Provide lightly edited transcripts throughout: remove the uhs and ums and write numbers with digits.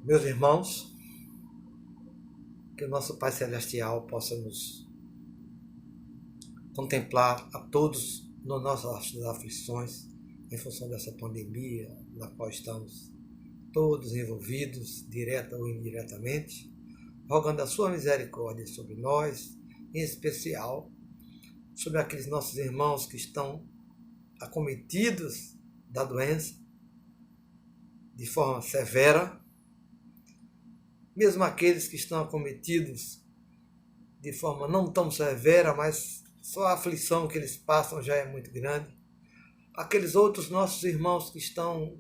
Meus irmãos, que o nosso Pai Celestial possa nos contemplar a todos nas nossas aflições em função dessa pandemia na qual estamos todos envolvidos, direta ou indiretamente, rogando a sua misericórdia sobre nós, em especial sobre aqueles nossos irmãos que estão acometidos da doença de forma severa, mesmo aqueles que estão acometidos de forma não tão severa, mas só a aflição que eles passam já é muito grande. Aqueles outros nossos irmãos que estão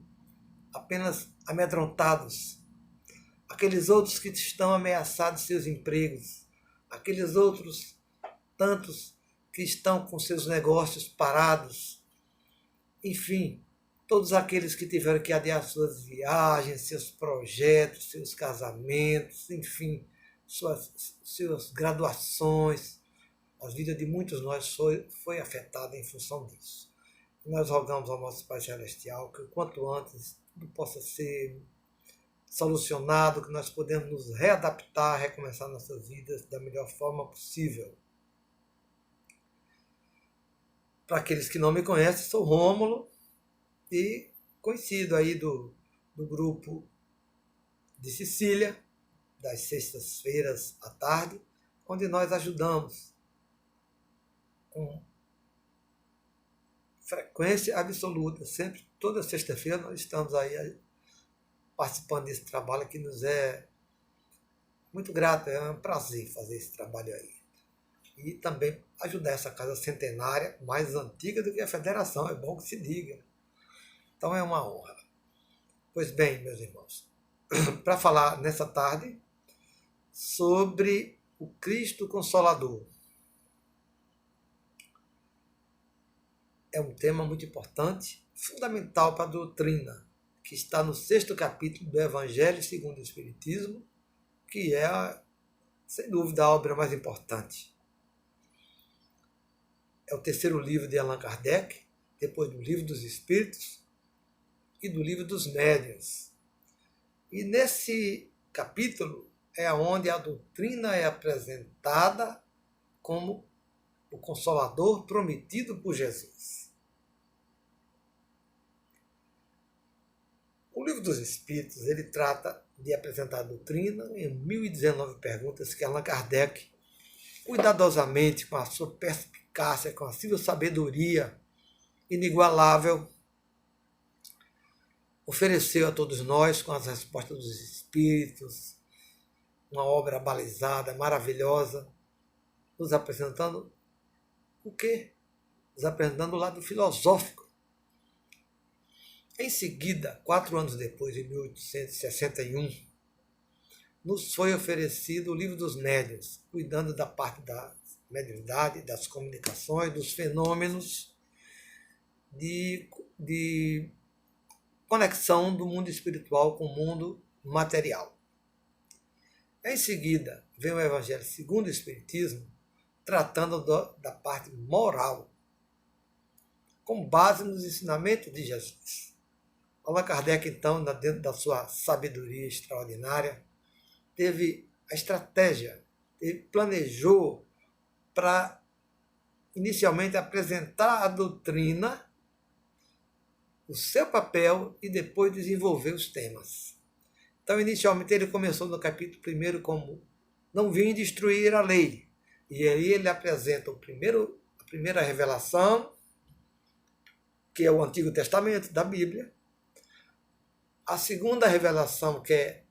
apenas amedrontados, aqueles outros que estão ameaçados seus empregos, aqueles outros tantos que estão com seus negócios parados, enfim, todos aqueles que tiveram que adiar suas viagens, seus projetos, seus casamentos, enfim, suas graduações. A vida de muitos de nós foi afetada em função disso. E nós rogamos ao nosso Pai Celestial que o quanto antes tudo possa ser solucionado, que nós podemos nos readaptar, recomeçar nossas vidas da melhor forma possível. Para aqueles que não me conhecem, sou Rômulo e conhecido aí do grupo de Sicília, das sextas-feiras à tarde, onde nós ajudamos com frequência absoluta, sempre, toda sexta-feira nós estamos aí participando desse trabalho que nos é muito grato, é um prazer fazer esse trabalho aí. E também ajudar essa casa centenária, mais antiga do que a federação, é bom que se diga. Então é uma honra. Pois bem, meus irmãos, para falar nessa tarde sobre o Cristo Consolador. É um tema muito importante, fundamental para a doutrina, que está no 6º capítulo do Evangelho segundo o Espiritismo, que é, sem dúvida, a obra mais importante. É o 3º livro de Allan Kardec, depois do Livro dos Espíritos e do Livro dos Médiuns. E nesse capítulo é onde a doutrina é apresentada como o Consolador prometido por Jesus. O Livro dos Espíritos ele trata de apresentar a doutrina em 1019 perguntas que Allan Kardec, cuidadosamente, com a sua perspicácia, com a sua sabedoria inigualável, ofereceu a todos nós com as respostas dos Espíritos, uma obra balizada, maravilhosa, nos apresentando o quê? Nos apresentando o lado filosófico. Em seguida, 4 anos depois, em 1861, nos foi oferecido o Livro dos Médiuns, cuidando da parte da mediunidade, das comunicações, dos fenômenos de conexão do mundo espiritual com o mundo material. Em seguida, vem o Evangelho segundo o Espiritismo, tratando da parte moral, com base nos ensinamentos de Jesus. Allan Kardec, então, dentro da sua sabedoria extraordinária, teve a estratégia, ele planejou para, inicialmente, apresentar a doutrina, o seu papel e depois desenvolver os temas. Então, inicialmente, ele começou no capítulo 1 como não vim destruir a lei. E aí ele apresenta a primeira revelação, que é o Antigo Testamento da Bíblia. A segunda revelação, que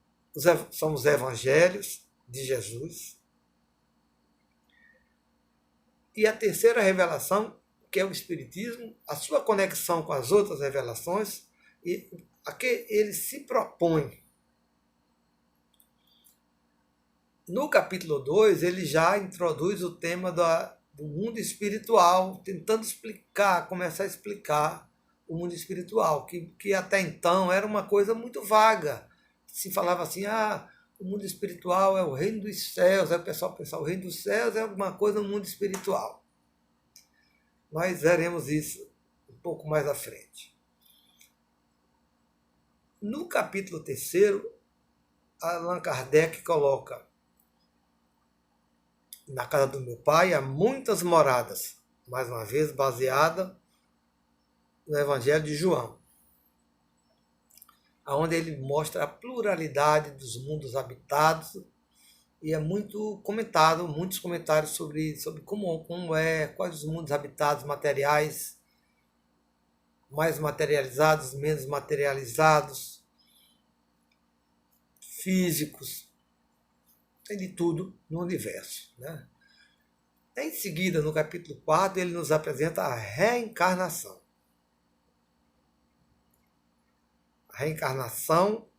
são os Evangelhos de Jesus. E a terceira revelação, que é o Espiritismo, a sua conexão com as outras revelações, e a que ele se propõe. No capítulo 2, ele já introduz o tema do mundo espiritual, tentando começar a explicar o mundo espiritual, que até então era uma coisa muito vaga. Se falava assim, o mundo espiritual é o reino dos céus, aí o pessoal pensava, o reino dos céus é alguma coisa no mundo espiritual. Nós veremos isso um pouco mais à frente. No capítulo 3, Allan Kardec coloca: na casa do meu pai há muitas moradas, mais uma vez baseada no Evangelho de João, onde ele mostra a pluralidade dos mundos habitados e é muito comentado, muitos comentários sobre como é, quais os mundos habitados, materiais, mais materializados, menos materializados, físicos, tem de tudo no universo, né? Em seguida, no capítulo 4, ele nos apresenta a reencarnação. A reencarnação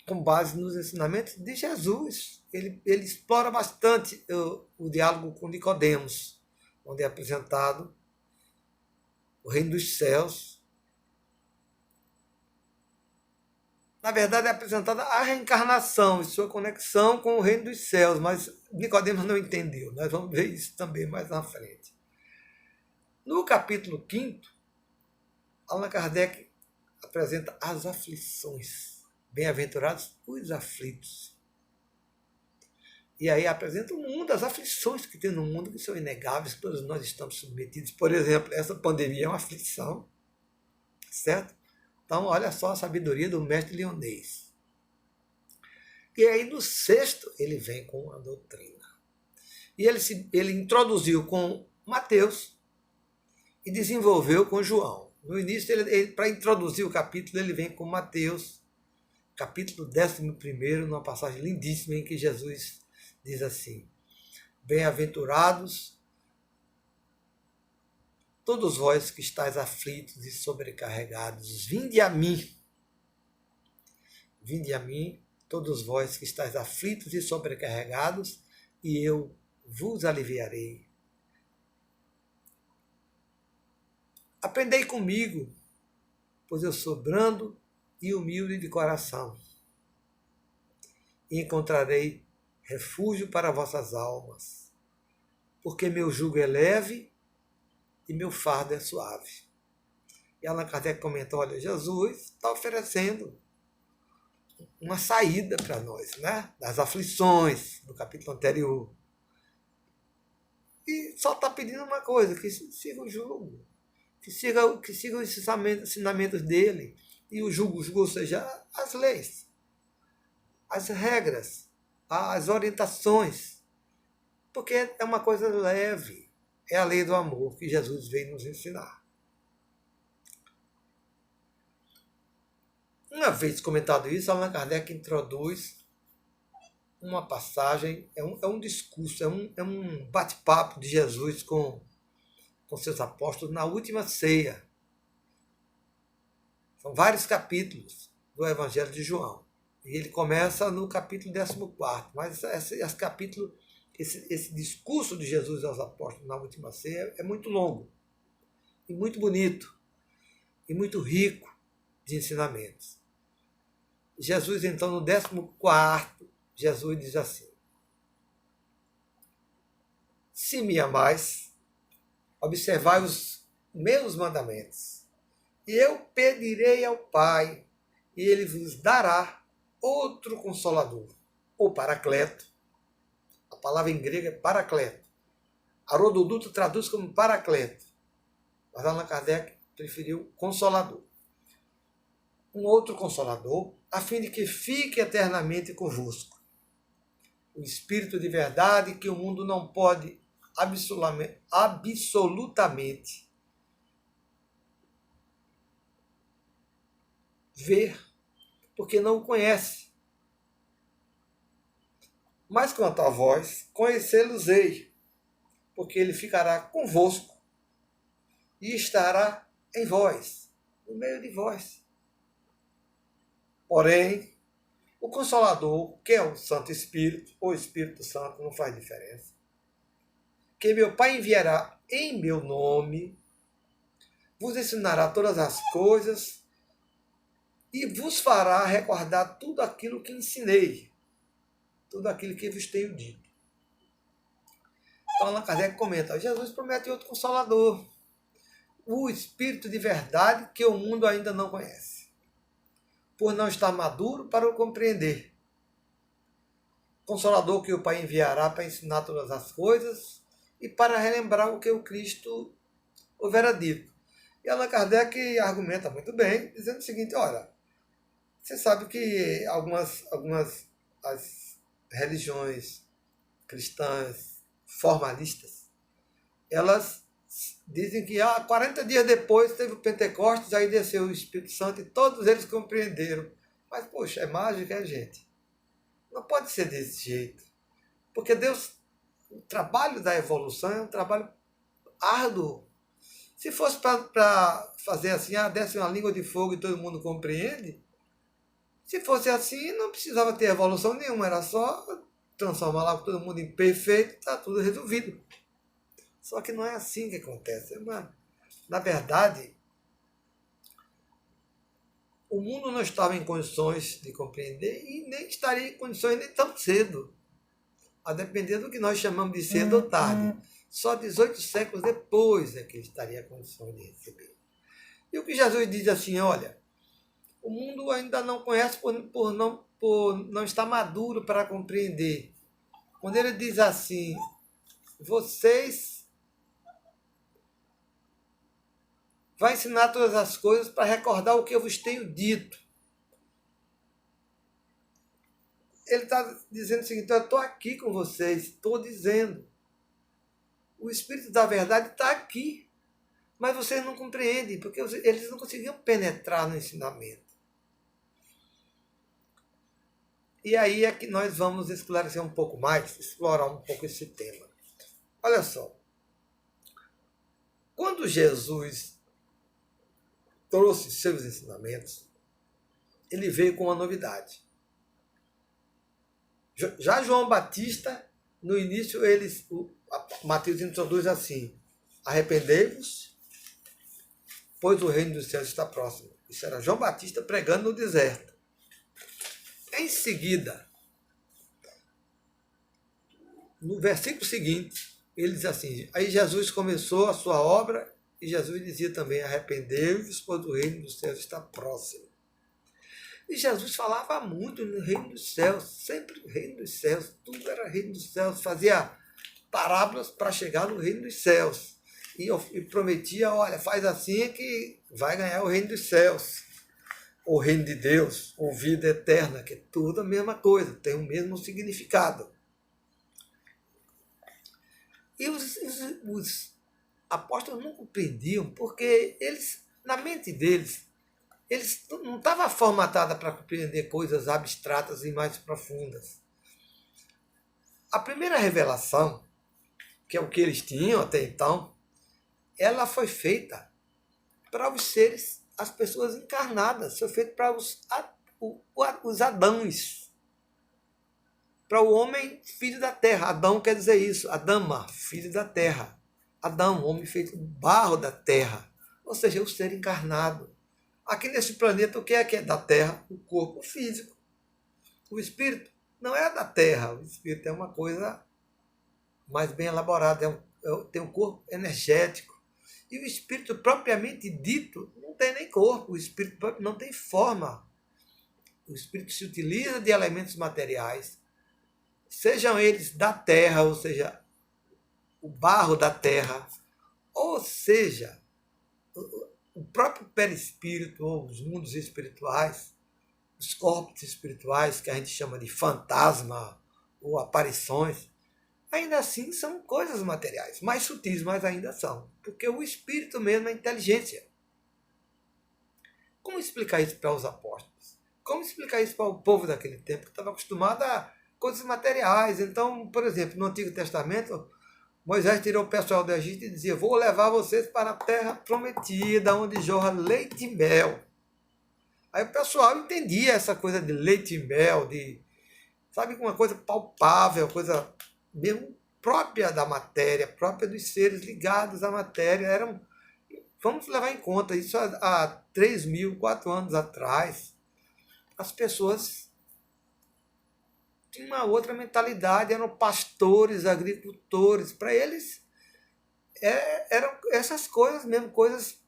com base nos ensinamentos de Jesus. Ele explora bastante o diálogo com Nicodemos, onde é apresentado o reino dos céus. Na verdade, é apresentada a reencarnação e sua conexão com o reino dos céus, mas Nicodemos não entendeu. Nós vamos ver isso também mais na frente. No capítulo 5, Allan Kardec apresenta as aflições. Bem-aventurados os aflitos. E aí apresenta o mundo, as aflições que tem no mundo, que são inegáveis, que todos nós estamos submetidos. Por exemplo, essa pandemia é uma aflição, certo? Então, olha só a sabedoria do mestre Leonês. E aí, no 6º, ele vem com a doutrina. E ele introduziu com Mateus e desenvolveu com João. No início, para introduzir o capítulo, ele vem com Mateus, capítulo 11, numa passagem lindíssima em que Jesus diz assim: bem-aventurados todos vós que estáis aflitos e sobrecarregados, vinde a mim. Vinde a mim, todos vós que estáis aflitos e sobrecarregados, e eu vos aliviarei. Aprendei comigo, pois eu sou brando e humilde de coração, e encontrarei refúgio para vossas almas, porque meu jugo é leve e meu fardo é suave. E Allan Kardec comenta: olha, Jesus está oferecendo uma saída para nós, né? Das aflições do capítulo anterior. E só está pedindo uma coisa: que siga o jugo, que siga os ensinamentos dele. E o jugo, ou seja, as leis, as regras, as orientações, porque é uma coisa leve, é a lei do amor que Jesus veio nos ensinar. Uma vez comentado isso, Allan Kardec introduz uma passagem, é um discurso, é um bate-papo de Jesus com seus apóstolos na última ceia. São vários capítulos do Evangelho de João. E ele começa no capítulo 14. Mas esse discurso de Jesus aos apóstolos na última ceia é muito longo, e muito bonito, e muito rico de ensinamentos. Jesus, então, no 14, Jesus diz assim: se me amais, observai os meus mandamentos, e eu pedirei ao Pai, e ele vos dará outro Consolador, ou Paracleto. A palavra em grego é Paracleto. Haroldo Dutra traduz como Paracleto, mas Allan Kardec preferiu Consolador. Um outro Consolador, a fim de que fique eternamente convosco. O Espírito de verdade que o mundo não pode absolutamente ver, porque não o conhece. Mas quanto a vós, conhecê-los-ei, porque ele ficará convosco e estará em vós, no meio de vós. Porém, o Consolador, que é o Santo Espírito, ou Espírito Santo, não faz diferença, que meu Pai enviará em meu nome, vos ensinará todas as coisas e vos fará recordar tudo aquilo que ensinei, tudo aquilo que vos tenho dito. Então, Allan Kardec comenta: Jesus promete outro Consolador, o Espírito de verdade que o mundo ainda não conhece, por não estar maduro para o compreender. Consolador que o Pai enviará para ensinar todas as coisas e para relembrar o que o Cristo houvera dito. E Allan Kardec argumenta muito bem, dizendo o seguinte, olha, você sabe que algumas as religiões cristãs formalistas, elas dizem que 40 dias depois teve o Pentecostes, aí desceu o Espírito Santo e todos eles compreenderam. Mas, poxa, é mágica, gente? Não pode ser desse jeito. Porque Deus, o trabalho da evolução é um trabalho árduo. Se fosse para fazer assim, desce uma língua de fogo e todo mundo compreende, se fosse assim, não precisava ter evolução nenhuma, era só transformar lá todo mundo em perfeito, está tudo resolvido. Só que não é assim que acontece. Na verdade, o mundo não estava em condições de compreender e nem estaria em condições nem tão cedo, a depender do que nós chamamos de cedo ou tarde. Só 18 séculos depois é que ele estaria em condições de receber. E o que Jesus diz assim, olha, o mundo ainda não conhece por não estar maduro para compreender. Quando ele diz assim, vocês vão ensinar todas as coisas para recordar o que eu vos tenho dito. Ele está dizendo o seguinte, eu estou aqui com vocês, estou dizendo. O Espírito da verdade está aqui, mas vocês não compreendem, porque eles não conseguiam penetrar no ensinamento. E aí é que nós vamos esclarecer um pouco mais, explorar um pouco esse tema. Olha só, quando Jesus trouxe seus ensinamentos, ele veio com uma novidade. Já João Batista, no início, Mateus introduz assim, arrependei-vos, pois o reino dos céus está próximo. Isso era João Batista pregando no deserto. Em seguida, no versículo seguinte, ele diz assim, aí Jesus começou a sua obra e Jesus dizia também, arrependei-vos, pois o reino dos céus está próximo. E Jesus falava muito no reino dos céus, sempre o reino dos céus, tudo era reino dos céus, fazia parábolas para chegar no reino dos céus. E prometia, olha, faz assim que vai ganhar o reino dos céus. O reino de Deus, ou vida eterna, que é tudo a mesma coisa, tem o mesmo significado. E os apóstolos não compreendiam, porque eles, na mente deles, eles não estavam formatados para compreender coisas abstratas e mais profundas. A primeira revelação, que é o que eles tinham até então, ela foi feita para os seres, as pessoas encarnadas, foi feita para os Adãos, para o homem filho da terra. Adão quer dizer isso, Adama, filho da terra. Adão, homem feito do barro da terra, ou seja, o ser encarnado. Aqui nesse planeta, o que é da terra? O corpo físico. O espírito não é da terra, o espírito é uma coisa mais bem elaborada, tem um corpo energético. E o espírito propriamente dito não tem nem corpo, o espírito não tem forma. O espírito se utiliza de elementos materiais, sejam eles da terra, ou seja, o barro da terra, ou seja, o próprio perispírito, ou os mundos espirituais, os corpos espirituais, que a gente chama de fantasma ou aparições, ainda assim são coisas materiais, mais sutis, mas ainda são. Porque o espírito mesmo é inteligência. Como explicar isso para os apóstolos? Como explicar isso para o povo daquele tempo, que estava acostumado a coisas materiais? Então, por exemplo, no Antigo Testamento, Moisés tirou o pessoal do Egito e dizia, vou levar vocês para a terra prometida, onde jorra leite e mel. Aí o pessoal entendia essa coisa de leite e mel, sabe, uma coisa palpável, coisa mesmo própria da matéria, própria dos seres ligados à matéria. Vamos levar em conta, isso há 3.000, 4 anos atrás, as pessoas tinham uma outra mentalidade, eram pastores, agricultores, para eles eram essas coisas mesmo, coisas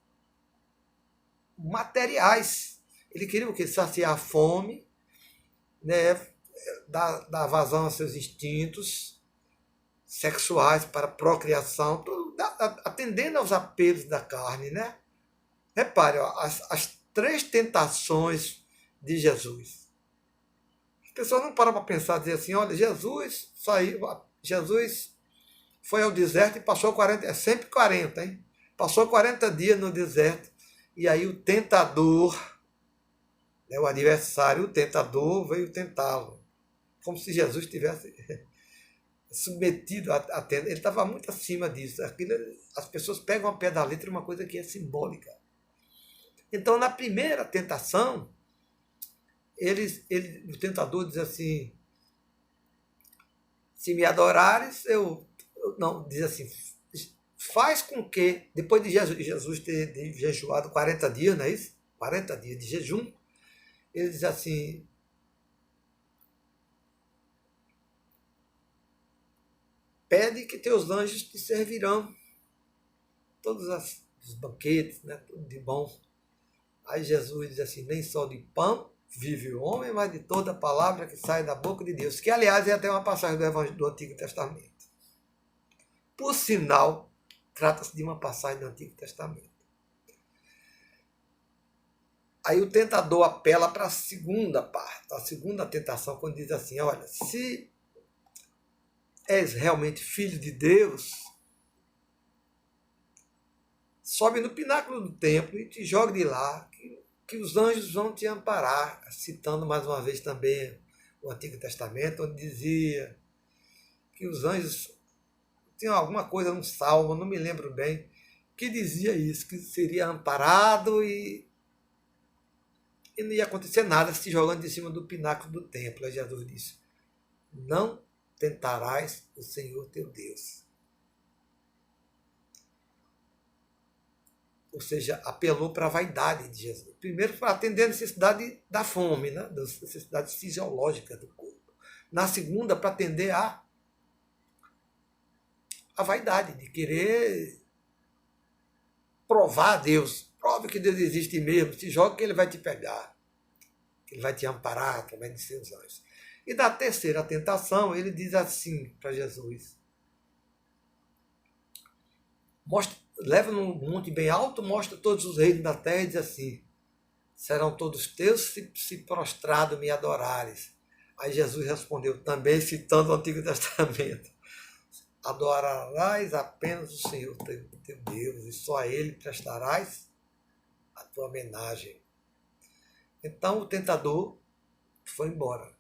materiais. Ele queria o quê? Saciar a fome, né? dar vazão aos seus instintos sexuais para procriação, tudo atendendo aos apelos da carne, né? Repare, ó, as três tentações de Jesus. As pessoas não param para pensar, dizer assim, olha, Jesus foi ao deserto e passou 40, é sempre 40, hein? Passou 40 dias no deserto, e aí o tentador, né, o adversário, o tentador, veio tentá-lo. Como se Jesus tivesse submetido a ele estava muito acima disso. As pessoas pegam ao pé da letra uma coisa que é simbólica. Então, na primeira tentação, o tentador diz assim, se me adorares, não, diz assim, faz com que, depois de Jesus ter jejuado 40 dias, não é isso? 40 dias de jejum, ele diz assim, pede que teus anjos te servirão todos os banquetes, né, tudo de bom. Aí Jesus diz assim, nem só de pão vive o homem, mas de toda palavra que sai da boca de Deus. Que, aliás, é até uma passagem do Antigo Testamento. Por sinal, trata-se de uma passagem do Antigo Testamento. Aí o tentador apela para a segunda parte, a segunda tentação, quando diz assim, olha, se és realmente filho de Deus, sobe no pináculo do templo e te joga de lá, que os anjos vão te amparar, citando mais uma vez também o Antigo Testamento, onde dizia que os anjos tinham alguma coisa, um salmo, não me lembro bem, que dizia isso, que seria amparado e não ia acontecer nada se jogando de cima do pináculo do templo. Aí Jesus disse, não tentarás o Senhor teu Deus. Ou seja, apelou para a vaidade de Jesus. Primeiro, para atender a necessidade da fome, né? Das necessidades fisiológicas do corpo. Na segunda, para atender a vaidade, de querer provar a Deus. Prove que Deus existe mesmo. Se joga que ele vai te pegar. Que ele vai te amparar através de seus anjos. E da terceira tentação, ele diz assim para Jesus. Leva num monte bem alto, mostra todos os reinos da terra e diz assim, serão todos teus se prostrado me adorares. Aí Jesus respondeu, também citando o Antigo Testamento, adorarás apenas o Senhor teu Deus, e só a Ele prestarás a tua homenagem. Então o tentador foi embora.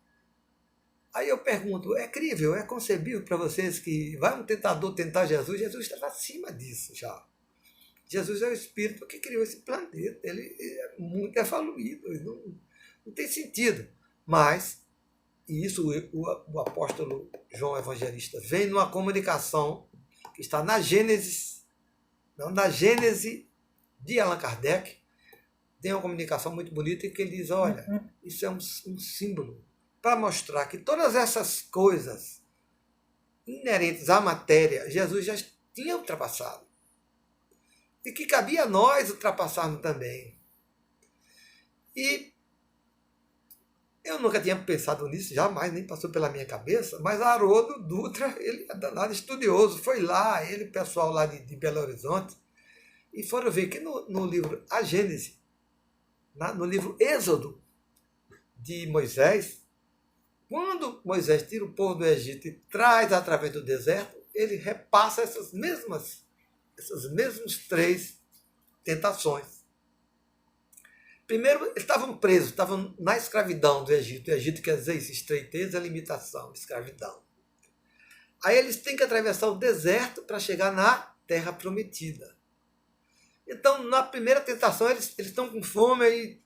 Aí eu pergunto, é crível, é concebível para vocês que vai um tentador tentar Jesus? Jesus estava acima disso já. Jesus é o Espírito que criou esse planeta. Ele é muito evoluído, não tem sentido. Mas, e isso o apóstolo João Evangelista vem numa comunicação que está na Gênesis, não, na Gênese de Allan Kardec, tem uma comunicação muito bonita em que ele diz, olha, isso é um símbolo para mostrar que todas essas coisas inerentes à matéria, Jesus já tinha ultrapassado. E que cabia a nós ultrapassarmos também. E eu nunca tinha pensado nisso, jamais, nem passou pela minha cabeça, mas Haroldo Dutra, ele é danado estudioso, foi lá, ele, pessoal lá de Belo Horizonte, e foram ver que no livro A Gênese, no livro Êxodo de Moisés, quando Moisés tira o povo do Egito e traz através do deserto, ele repassa esses mesmos três tentações. Primeiro, eles estavam presos, estavam na escravidão do Egito. O Egito quer dizer isso, estreiteza, limitação, escravidão. Aí eles têm que atravessar o deserto para chegar na terra prometida. Então, na primeira tentação, eles estão com fome e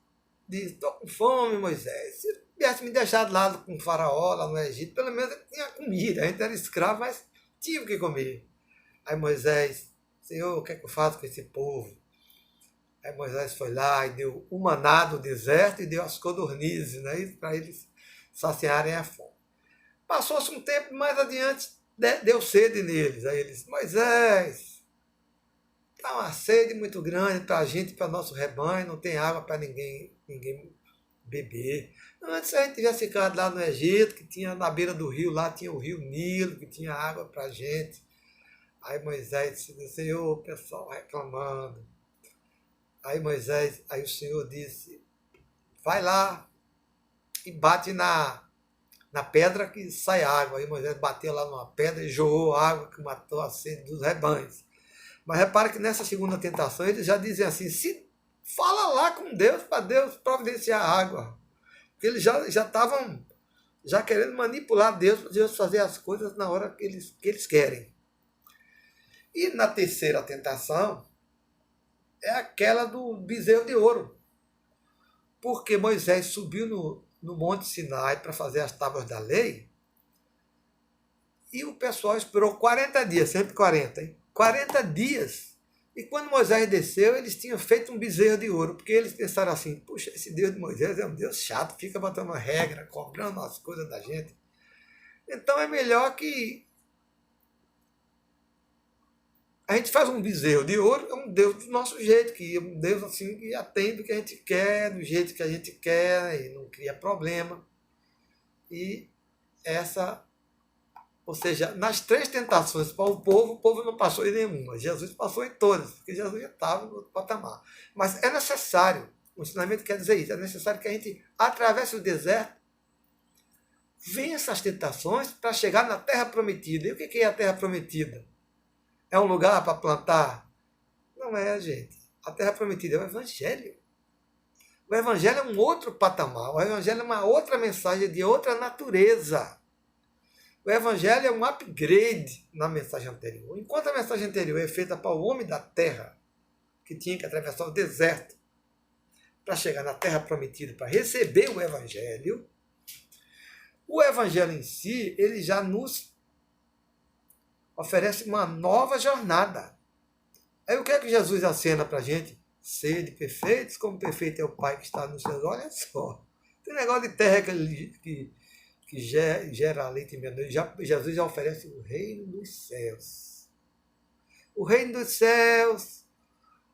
dizem, estou com fome, Moisés. Se tivesse me deixado lá com o faraó, lá no Egito, pelo menos ele tinha comida. A gente era escravo, mas tinha o que comer. Aí Moisés, Senhor, o que é que eu faço com esse povo? Aí Moisés foi lá e deu o maná do deserto e deu as codornizes, né, para eles saciarem a fome. Passou-se um tempo, mais adiante, deu sede neles. Aí eles, Moisés, está uma sede muito grande para a gente, para nosso rebanho, não tem água para ninguém beber. Antes a gente tivesse ficado lá no Egito, que tinha na beira do rio, lá tinha o rio Nilo, que tinha água para a gente. Aí Moisés disse, Senhor, o pessoal reclamando. Aí o Senhor disse, vai lá e bate na pedra que sai água. Aí Moisés bateu lá numa pedra e jogou água que matou a sede dos rebanhos. Mas repara que nessa segunda tentação eles já dizem assim, se fala lá com Deus para Deus providenciar água. Porque eles já estavam já querendo manipular Deus para Deus fazer as coisas na hora que eles querem. E na terceira tentação é aquela do bezerro de ouro. Porque Moisés subiu no Monte Sinai para fazer as tábuas da lei e o pessoal esperou 40 dias, sempre 40, hein? 40 dias. E quando Moisés desceu, eles tinham feito um bezerro de ouro, porque eles pensaram assim, puxa, esse Deus de Moisés é um Deus chato, fica botando uma regra, cobrando as coisas da gente. Então é melhor que a gente faz um bezerro de ouro, é um Deus do nosso jeito, que é um Deus assim que atende o que a gente quer, do jeito que a gente quer, e não cria problema. E ou seja, nas 3 tentações para o povo não passou em nenhuma. Jesus passou em todas, porque Jesus já estava no outro patamar. Mas é necessário, o ensinamento quer dizer isso, é necessário que a gente atravesse o deserto, vença as tentações para chegar na terra prometida. E o que é a terra prometida? É um lugar para plantar? Não é, gente. A terra prometida é o Evangelho. O Evangelho é um outro patamar. O Evangelho é uma outra mensagem de outra natureza. O Evangelho é um upgrade na mensagem anterior. Enquanto a mensagem anterior é feita para o homem da terra, que tinha que atravessar o deserto para chegar na terra prometida, para receber o Evangelho em si, ele já nos oferece uma nova jornada. Aí o que é que Jesus acena para a gente? Sede perfeitos, como perfeito é o Pai que está nos céus. Olha só. Tem negócio de terra que gera leite e mel. Jesus já oferece o reino dos céus. O reino dos céus.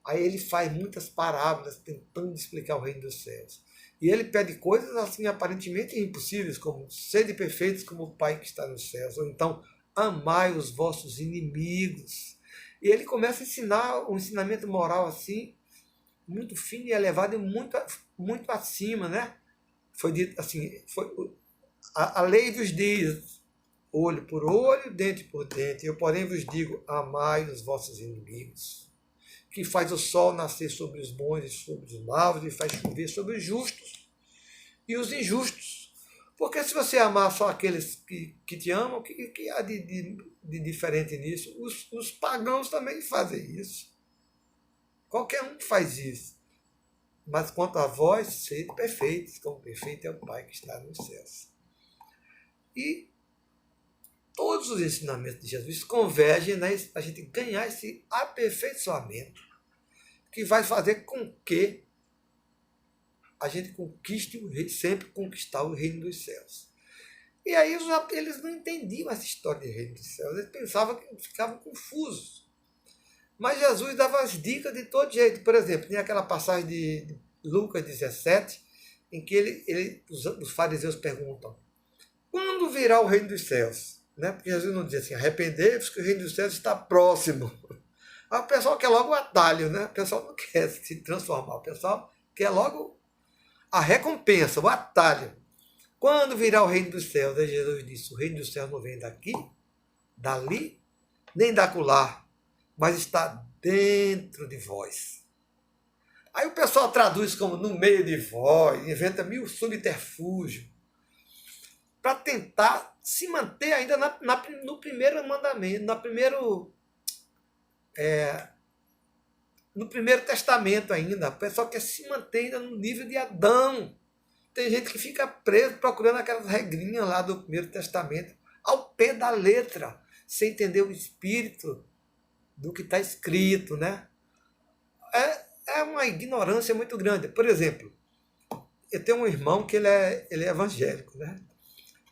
Aí ele faz muitas parábolas tentando explicar o reino dos céus. E ele pede coisas assim aparentemente impossíveis, como sede perfeitos como o Pai que está nos céus. Ou então, amai os vossos inimigos. E ele começa a ensinar um ensinamento moral assim, muito fino e elevado e muito acima, né? Foi dito assim, a lei vos diz, olho por olho, dente por dente. Eu, porém, vos digo, amai os vossos inimigos, que faz o sol nascer sobre os bons e sobre os maus, e faz chover sobre os justos e os injustos. Porque se você amar só aqueles que te amam, o que há de diferente nisso? Os pagãos também fazem isso. Qualquer um faz isso. Mas quanto a vós, sede perfeitos, como perfeito é o Pai que está nos céus. E todos os ensinamentos de Jesus convergem para a gente ganhar esse aperfeiçoamento que vai fazer com que a gente conquiste, sempre conquistar o reino dos céus. E aí eles não entendiam essa história de reino dos céus, eles pensavam que ficavam confusos. Mas Jesus dava as dicas de todo jeito. Por exemplo, tem aquela passagem de Lucas 17, em que os fariseus perguntam, quando virá o reino dos céus? Né? Porque Jesus não diz assim, arrependei-vos que o reino dos céus está próximo. Aí o pessoal quer logo o atalho, né? O pessoal não quer se transformar, o pessoal quer logo a recompensa, o atalho. Quando virá o reino dos céus? Aí Jesus disse, o reino dos céus não vem daqui, dali, nem da acolá, mas está dentro de vós. Aí o pessoal traduz como no meio de vós, inventa 1000 subterfúgios, para tentar se manter ainda no primeiro mandamento, no primeiro testamento ainda. O pessoal quer se manter ainda no nível de Adão. Tem gente que fica preso procurando aquelas regrinhas lá do primeiro testamento, ao pé da letra, sem entender o espírito do que está escrito, né? É uma ignorância muito grande. Por exemplo, eu tenho um irmão que ele é evangélico, né?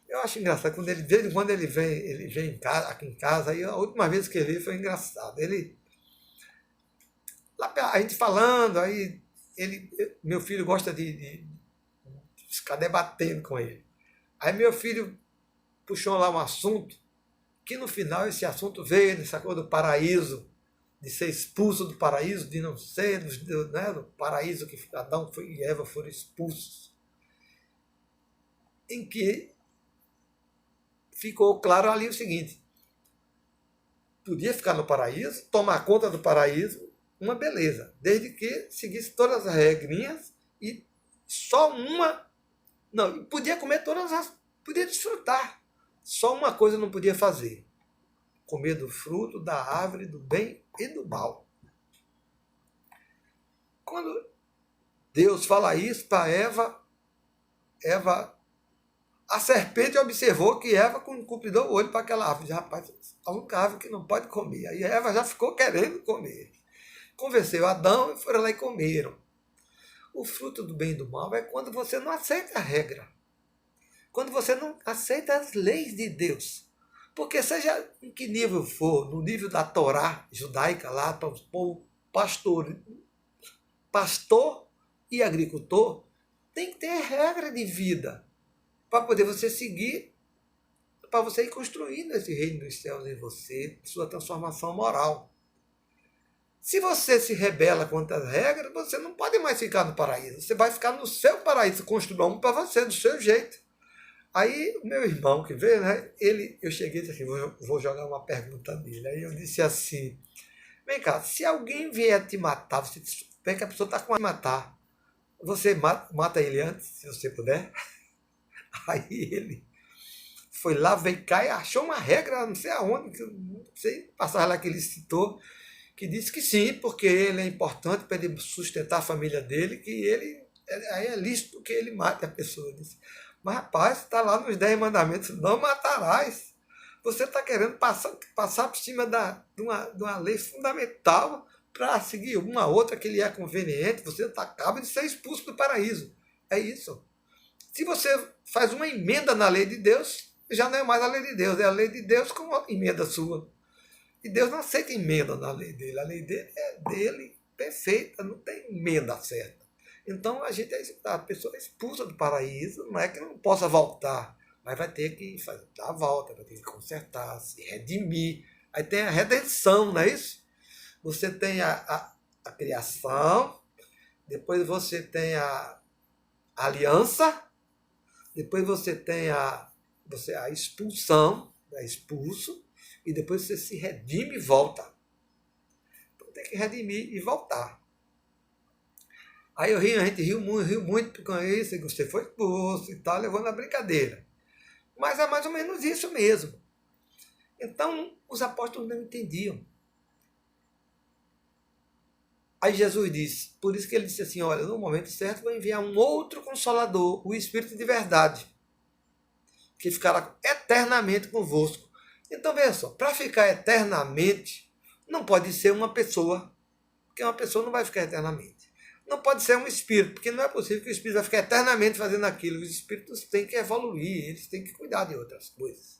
Eu acho engraçado, de vez em quando ele vem aqui em casa, aí a última vez que ele veio foi engraçado. A gente falando, aí meu filho gosta de ficar debatendo com ele. Aí meu filho puxou lá um assunto, que no final esse assunto veio nessa coisa do paraíso, de ser expulso do paraíso, de não ser, né, do paraíso que Adão e Eva foram expulsos. Em que ficou claro ali o seguinte: podia ficar no paraíso, tomar conta do paraíso, uma beleza, desde que seguisse todas as regrinhas e só uma. Não, podia comer todas as. Podia desfrutar. Só uma coisa não podia fazer: comer do fruto da árvore do bem e do mal. Quando Deus fala isso para Eva, a serpente observou que Eva cumpridou o olho para aquela árvore. Diz, rapaz, a única árvore que não pode comer. Aí Eva já ficou querendo comer. Convenceu Adão e foram lá e comeram. O fruto do bem e do mal é quando você não aceita a regra. Quando você não aceita as leis de Deus. Porque seja em que nível for, no nível da Torá judaica lá, para o povo pastor e agricultor, tem que ter regra de vida para poder você seguir, para você ir construindo esse reino dos céus em você, sua transformação moral. Se você se rebela contra as regras, você não pode mais ficar no paraíso. Você vai ficar no seu paraíso, construir um para você, do seu jeito. Aí o meu irmão que veio, né, eu cheguei e disse assim, vou jogar uma pergunta nele. Aí eu disse assim, vem cá, se alguém vier te matar, você vê que a pessoa está com a matar, você mata ele antes, se você puder? Aí ele foi lá, veio cá e achou uma regra, não sei aonde, não sei, passar lá que ele citou, que disse que sim, porque ele é importante para ele sustentar a família dele, que ele, aí é lícito que ele mate a pessoa. Disse, mas rapaz, está lá nos 10 mandamentos, não matarás. Você está querendo passar por cima de uma lei fundamental para seguir uma outra que lhe é conveniente, você acaba de ser expulso do paraíso. É isso. Se você faz uma emenda na lei de Deus, já não é mais a lei de Deus, é a lei de Deus com uma emenda sua. E Deus não aceita emenda na lei dele. A lei dele é dele perfeita, não tem emenda certa. Então a pessoa é expulsa do paraíso, não é que não possa voltar, mas vai ter que dar a volta, vai ter que consertar, se redimir. Aí tem a redenção, não é isso? Você tem a criação, depois você tem a aliança, depois você tem a expulsão, é expulso, e depois você se redime e volta. Então tem que redimir e voltar. Aí a gente riu muito com isso, e você foi expulso e tal, levando a brincadeira. Mas é mais ou menos isso mesmo. Então os apóstolos não entendiam. Aí Jesus disse, por isso que ele disse assim, olha, no momento certo vou enviar um outro Consolador, o Espírito de verdade, que ficará eternamente convosco. Então, veja só, para ficar eternamente, não pode ser uma pessoa, porque uma pessoa não vai ficar eternamente. Não pode ser um espírito, porque não é possível que o espírito vai ficar eternamente fazendo aquilo. Os espíritos têm que evoluir, eles têm que cuidar de outras coisas.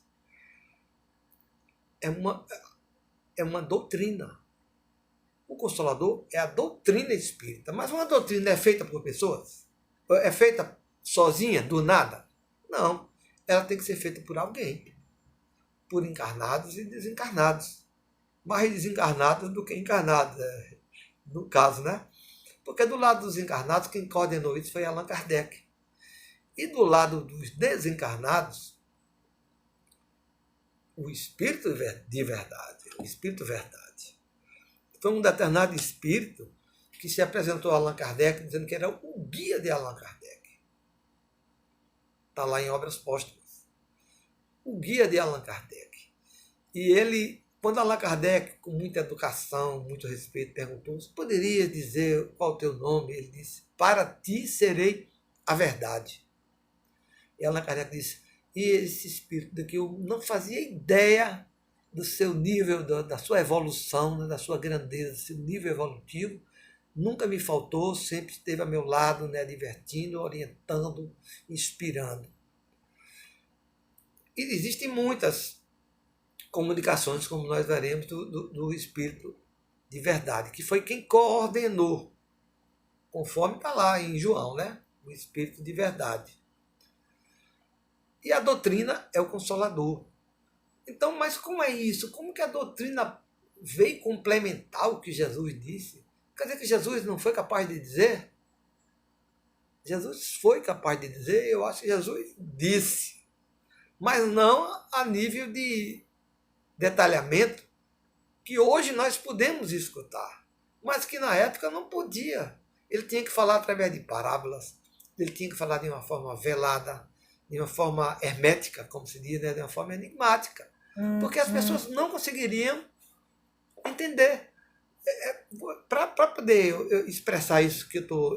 É uma doutrina. O Consolador é a doutrina espírita, mas uma doutrina é feita por pessoas? É feita sozinha, do nada? Não. Ela tem que ser feita por alguém. Por encarnados e desencarnados. Mais desencarnados do que encarnados, no caso, né? Porque do lado dos encarnados, quem coordenou isso foi Allan Kardec. E do lado dos desencarnados, o Espírito de verdade. O Espírito verdade. Foi um determinado espírito que se apresentou a Allan Kardec dizendo que era o guia de Allan Kardec. Está lá em Obras Póstumas. O guia de Allan Kardec. E ele, quando Allan Kardec, com muita educação, muito respeito, perguntou, você poderia dizer qual é o teu nome? Ele disse, para ti serei a verdade. E Allan Kardec disse, e esse espírito daqui eu não fazia ideia do seu nível, da sua evolução, da sua grandeza, do seu nível evolutivo, nunca me faltou, sempre esteve ao meu lado, né, divertindo, orientando, inspirando. E existem muitas comunicações, como nós veremos, do Espírito de verdade, que foi quem coordenou, conforme está lá em João, né? O Espírito de verdade. E a doutrina é o consolador. Então, mas como é isso? Como que a doutrina veio complementar o que Jesus disse? Quer dizer que Jesus não foi capaz de dizer? Jesus foi capaz de dizer, eu acho que Jesus disse, mas não a nível de detalhamento que hoje nós podemos escutar, mas que na época não podia. Ele tinha que falar através de parábolas, ele tinha que falar de uma forma velada, de uma forma hermética, como se diz, né? De uma forma enigmática, porque as pessoas não conseguiriam entender. Para poder expressar isso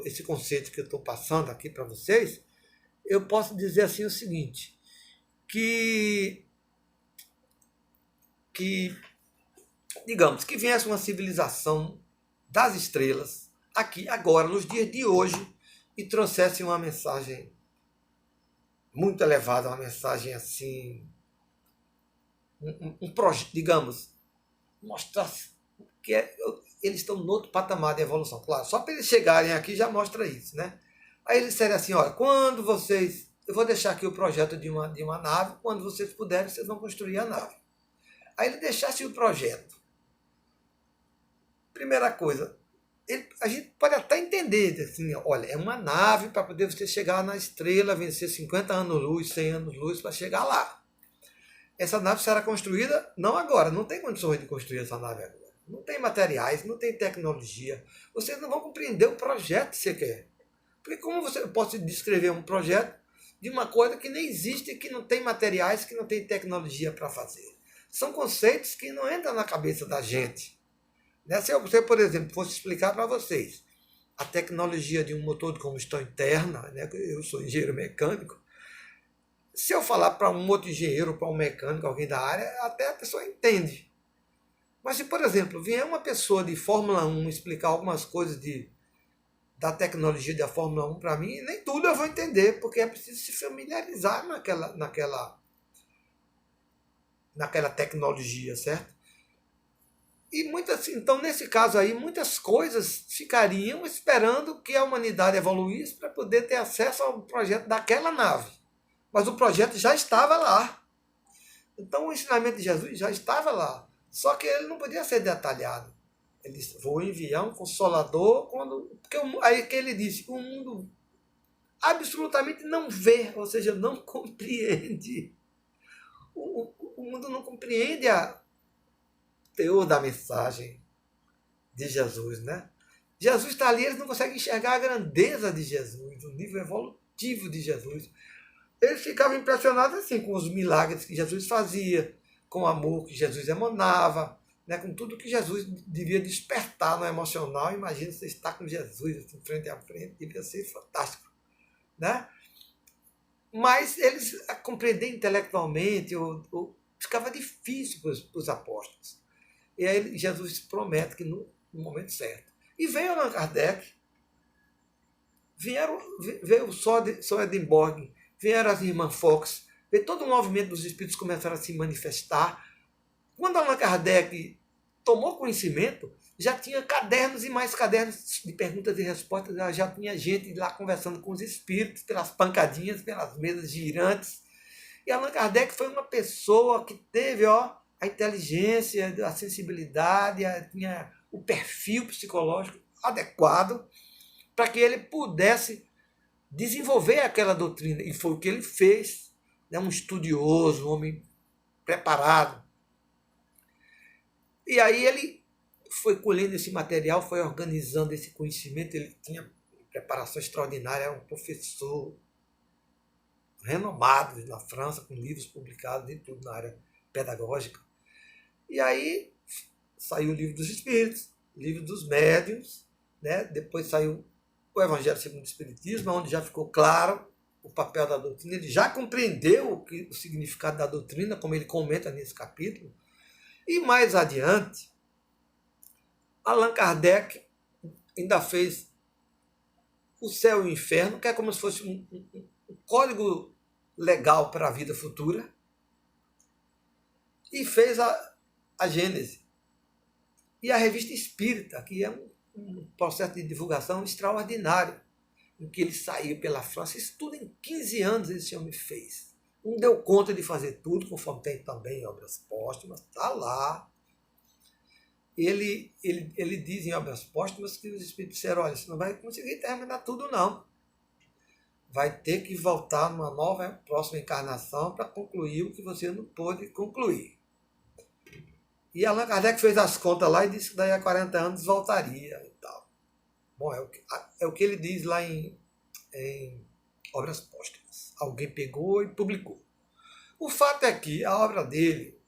esse conceito que eu estou passando aqui para vocês, eu posso dizer assim o seguinte, que digamos, que viesse uma civilização das estrelas, aqui, agora, nos dias de hoje, e trouxesse uma mensagem muito elevada, uma mensagem assim, digamos, mostrasse que eles estão no outro patamar de evolução. Claro, só para eles chegarem aqui já mostra isso, né? Aí eles disseram assim, olha, quando vocês... Eu vou deixar aqui o projeto de uma nave, quando vocês puderem, vocês vão construir a nave. Aí ele deixasse o projeto. Primeira coisa, a gente pode até entender, assim, olha, é uma nave para poder você chegar na estrela, vencer 50 anos-luz, 100 anos-luz para chegar lá. Essa nave será construída, não agora, não tem condições de construir essa nave agora. Não tem materiais, não tem tecnologia. Vocês não vão compreender o projeto que você quer. Porque como você pode descrever um projeto de uma coisa que nem existe, que não tem materiais, que não tem tecnologia para fazer? São conceitos que não entram na cabeça da gente. Se eu, por exemplo, fosse explicar para vocês a tecnologia de um motor de combustão interna, né? Eu sou engenheiro mecânico, se eu falar para um outro engenheiro, para um mecânico, alguém da área, até a pessoa entende. Mas se, por exemplo, vier uma pessoa de Fórmula 1 explicar algumas coisas da tecnologia da Fórmula 1 para mim, nem tudo eu vou entender, porque é preciso se familiarizar naquela tecnologia, certo? E então, nesse caso aí, muitas coisas ficariam esperando que a humanidade evoluísse para poder ter acesso ao projeto daquela nave. Mas o projeto já estava lá. Então, o ensinamento de Jesus já estava lá. Só que ele não podia ser detalhado. Ele disse, vou enviar um consolador, porque aí que ele disse, o mundo absolutamente não vê, ou seja, não compreende. O mundo não compreende o teor da mensagem de Jesus, né? Jesus está ali, eles não conseguem enxergar a grandeza de Jesus, o nível evolutivo de Jesus. Eles ficavam impressionados assim com os milagres que Jesus fazia, com o amor que Jesus emanava, né, com tudo que Jesus devia despertar no emocional. Imagina você estar com Jesus assim, frente a frente, devia ser fantástico, né? Mas eles a compreender intelectualmente ficava difícil para os apóstolos. E aí Jesus promete que no momento certo. E veio Allan Kardec, veio o Swedenborg, vieram as irmãs Fox, veio todo o movimento dos espíritos começaram a se manifestar. Quando Allan Kardec tomou conhecimento, já tinha cadernos e mais cadernos de perguntas e respostas, já tinha gente lá conversando com os espíritos, pelas pancadinhas, pelas mesas girantes. E Allan Kardec foi uma pessoa que teve a inteligência, a sensibilidade, tinha o perfil psicológico adequado para que ele pudesse desenvolver aquela doutrina. E foi o que ele fez, né? Um estudioso, um homem preparado. E aí ele foi colhendo esse material, foi organizando esse conhecimento, ele tinha preparação extraordinária, era um professor renomado na França, com livros publicados e tudo na área pedagógica. E aí saiu o Livro dos Espíritos, o Livro dos Médiuns, né? Depois saiu o Evangelho segundo o Espiritismo, onde já ficou claro o papel da doutrina, ele já compreendeu o significado da doutrina, como ele comenta nesse capítulo. E mais adiante, Allan Kardec ainda fez o Céu e o Inferno, que é como se fosse um código legal para a vida futura, e fez a Gênese. E a Revista Espírita, que é um processo de divulgação extraordinário, em que ele saiu pela França. Isso tudo em 15 anos esse homem fez. não deu conta de fazer tudo, conforme tem também em Obras Póstumas, está lá. Ele diz em Obras Póstumas que os Espíritos disseram, olha, você não vai conseguir terminar tudo, não. Vai ter que voltar numa nova, próxima encarnação para concluir o que você não pôde concluir. E Allan Kardec fez as contas lá e disse que daí a 40 anos voltaria e tal. Bom, é o que ele diz lá em Obras Póstumas. Alguém pegou e publicou. O fato é que a obra dele,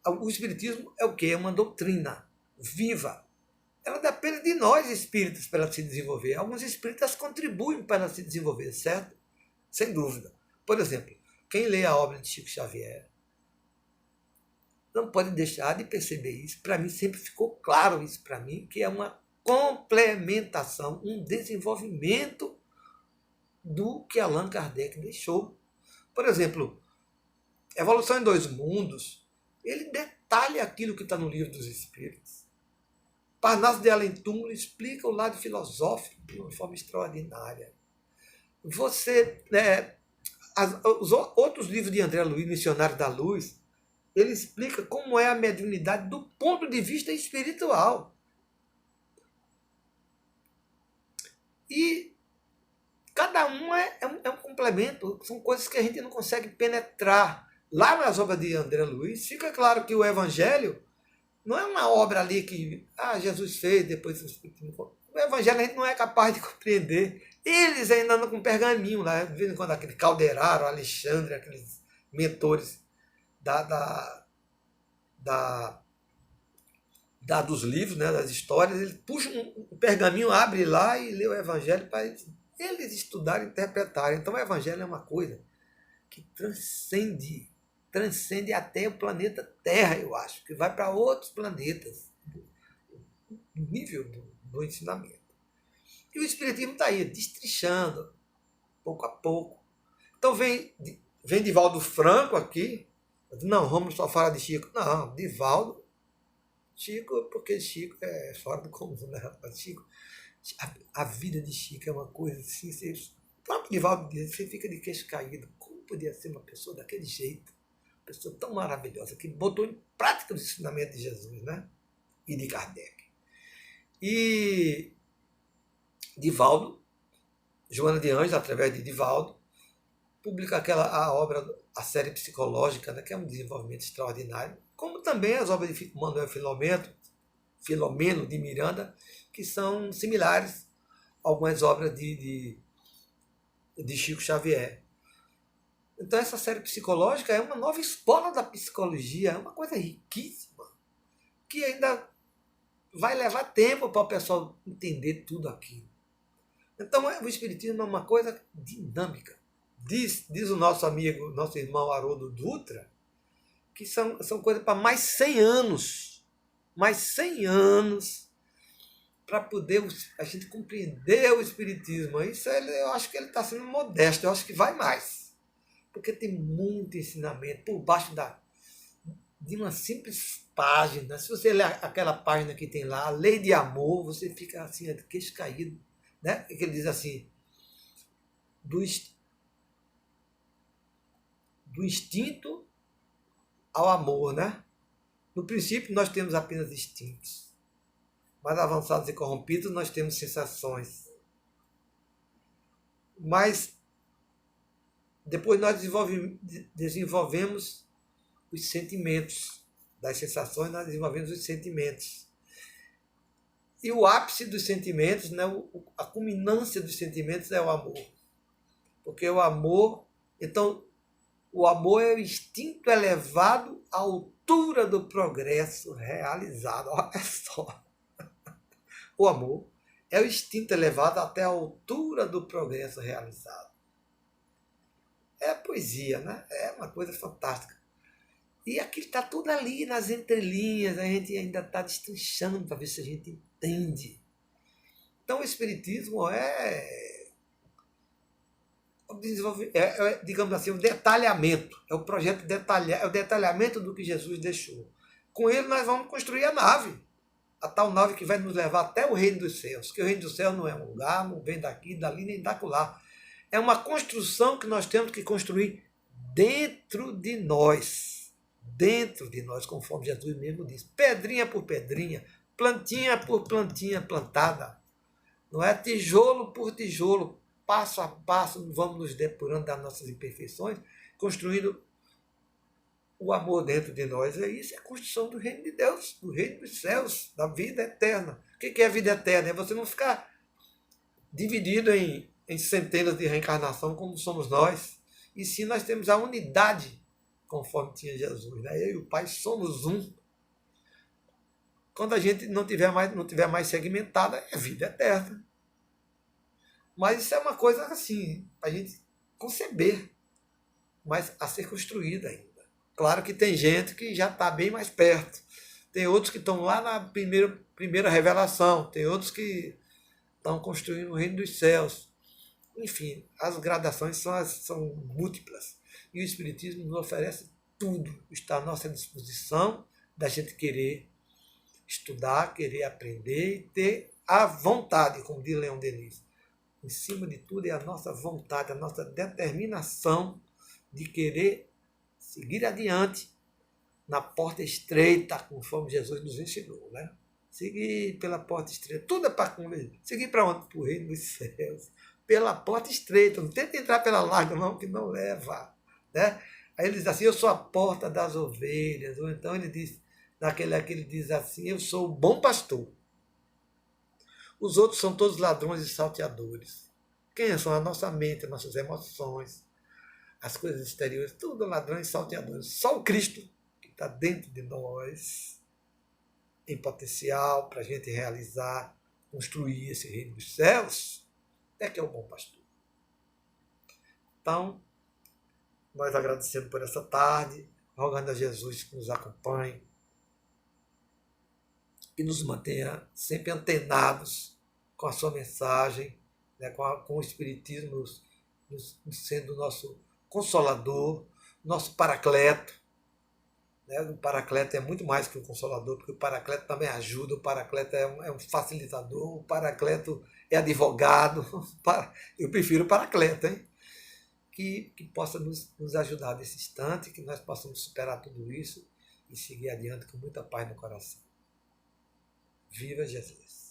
o Espiritismo é o quê? É uma doutrina viva. Ela depende de nós, espíritas, para ela se desenvolver. Alguns espíritas contribuem para ela se desenvolver, certo? Sem dúvida. Por exemplo, quem lê a obra de Chico Xavier não pode deixar de perceber isso. Para mim, sempre ficou claro isso para mim, que é uma complementação, um desenvolvimento do que Allan Kardec deixou. Por exemplo, Evolução em Dois Mundos, ele detalha aquilo que está no Livro dos Espíritos. Parnaso de Além-Túmulo explica o lado filosófico de uma forma extraordinária. Os outros livros de André Luiz, Missionário da Luz, ele explica como é a mediunidade do ponto de vista espiritual. E cada um é um complemento, são coisas que a gente não consegue penetrar. Lá nas obras de André Luiz, fica claro que o Evangelho não é uma obra ali que Jesus fez, depois o Evangelho a gente não é capaz de compreender. Eles ainda andam com pergaminho lá, de vez em quando aquele Calderaro, Alexandre, aqueles mentores dos livros, né, das histórias, eles puxam um pergaminho, abre lá e lê o Evangelho para eles estudarem e interpretarem. Então o Evangelho é uma coisa que transcende até o planeta Terra, eu acho, que vai para outros planetas, no nível do ensinamento. E o Espiritismo está aí, destrinchando, pouco a pouco. Então vem Divaldo Franco aqui, não, vamos só falar de Chico. Não, Divaldo, Chico, porque Chico é fora do comum, né? Chico, a vida de Chico é uma coisa assim, o próprio Divaldo diz, você fica de queixo caído, como podia ser uma pessoa daquele jeito? Pessoa tão maravilhosa, que botou em prática o ensinamento de Jesus, né? E de Kardec. E Divaldo, Joana de Anjos, através de Divaldo, publica a obra, a série psicológica, né, que é um desenvolvimento extraordinário, como também as obras de Manuel Filomeno de Miranda, que são similares a algumas obras de Chico Xavier. Então essa série psicológica é uma nova escola da psicologia, é uma coisa riquíssima, que ainda vai levar tempo para o pessoal entender tudo aquilo. Então o Espiritismo é uma coisa dinâmica. Diz o nosso amigo, nosso irmão Haroldo Dutra, que são coisas para mais 100 anos, para poder a gente compreender o Espiritismo. Isso eu acho que ele está sendo modesto, eu acho que vai mais. Porque tem muito ensinamento por baixo de uma simples página. Se você ler aquela página que tem lá, a Lei de Amor, você fica assim, de queixo caído. Né? Que ele diz assim, do instinto ao amor. Né? No princípio, nós temos apenas instintos. Mais avançados e corrompidos, nós temos sensações. Mas depois nós desenvolvemos os sentimentos. Das sensações, nós desenvolvemos os sentimentos. E o ápice dos sentimentos, né, a culminância dos sentimentos é o amor. Porque o amor é o instinto elevado à altura do progresso realizado. Olha só. O amor é o instinto elevado até a altura do progresso realizado. É poesia, né? É uma coisa fantástica. E aquilo está tudo ali nas entrelinhas, a gente ainda está destrinchando para ver se a gente entende. Então o Espiritismo digamos assim, o detalhamento, é o projeto detalhar, é o detalhamento do que Jesus deixou. Com ele nós vamos construir a nave, a tal nave que vai nos levar até o reino dos céus, que o reino dos céus não é um lugar, não vem daqui, dali, nem daquilo lá. É uma construção que nós temos que construir dentro de nós, conforme Jesus mesmo diz, pedrinha por pedrinha, plantinha por plantinha plantada, não é? Tijolo por tijolo, passo a passo, vamos nos depurando das nossas imperfeições, construindo o amor dentro de nós. Isso é a construção do reino de Deus, do reino dos céus, da vida eterna. O que é a vida eterna? É você não ficar dividido em centenas de reencarnações como somos nós, e sim nós temos a unidade conforme tinha Jesus, né? Eu e o Pai somos um. Quando a gente não tiver mais segmentada, é vida eterna. Mas isso é uma coisa assim, a gente conceber, mas a ser construída ainda. Claro que tem gente que já está bem mais perto. Tem outros que estão lá na primeira revelação. Tem outros que estão construindo o reino dos céus. Enfim, as gradações são múltiplas. E o Espiritismo nos oferece tudo. Está à nossa disposição da gente querer estudar, querer aprender e ter a vontade, como diz Leon Denis. Em cima de tudo é a nossa vontade, a nossa determinação de querer seguir adiante na porta estreita, conforme Jesus nos ensinou, né? Seguir pela porta estreita, tudo é para converter. Seguir para onde? Para o reino dos céus. Pela porta estreita, não tenta entrar pela larga, não, que não leva, né? Aí ele diz assim, eu sou a porta das ovelhas. Ou então ele diz, ele diz assim, eu sou o bom pastor. Os outros são todos ladrões e salteadores. Quem são? A nossa mente, as nossas emoções, as coisas exteriores, tudo ladrões e salteadores. Só o Cristo, que está dentro de nós, em potencial para a gente realizar, construir esse reino dos céus, é que é o bom pastor. Então, nós agradecendo por essa tarde, rogando a Jesus que nos acompanhe, que nos mantenha sempre antenados com a sua mensagem, né, com o Espiritismo sendo o nosso consolador, nosso paracleto. Né? O paracleto é muito mais que um consolador, porque o paracleto também ajuda, o paracleto é um facilitador, o paracleto é advogado. Eu prefiro o paracleto, hein? Que possa nos ajudar nesse instante, que nós possamos superar tudo isso e seguir adiante com muita paz no coração. Viva Jesus!